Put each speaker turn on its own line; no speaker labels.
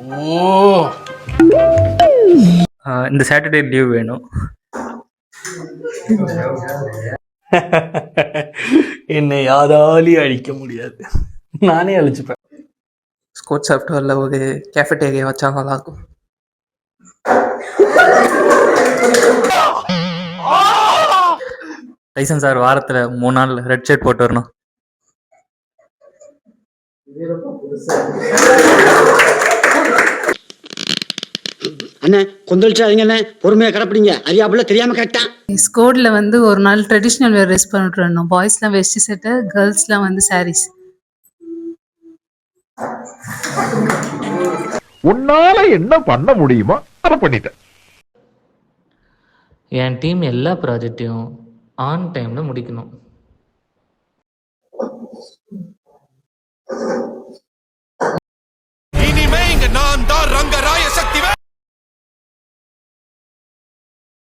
ஓ,
இந்த Saturday leave வேணும்.
என்னை யாராலையும் அழிக்க முடியாது, நானே அழிச்சுப்பேன்.
ஸ்கோட் சாஃப்ட்வேரில் ஒரு கேஃபட்டேரியா வச்சா நல்லாயிருக்கும். லைசன்ஸ் சார் வாரத்தில் 3 நாள் ரெட் ஷர்ட் போட்டு வரணும்.
அண்ணே கொந்தளிச்சாதீங்க அண்ணே, பொறுமையா கடப்பிடிங்க. அறியாப்புல தெரியாம கேட்டான்.
ஸ்கோட்ல வந்து ஒரு நாள் ட்ரெடிஷ்னல் வேர் ட்ரெஸ் பண்ணிட்டு இருந்தோம். பாய்ஸ்லாம் வெஸ்ட் செட்டு, கேர்ள்ஸ்லாம் வந்து சாரீஸ்.
உன்னால என்ன பண்ண முடியுமோ அதை பண்ணிட்டேன்.
என் டீம் எல்லா ப்ராஜெக்டையும் ஆன் டைம்ல முடிக்கணும்.
இனிமே இங்க நான் தான் ரங்க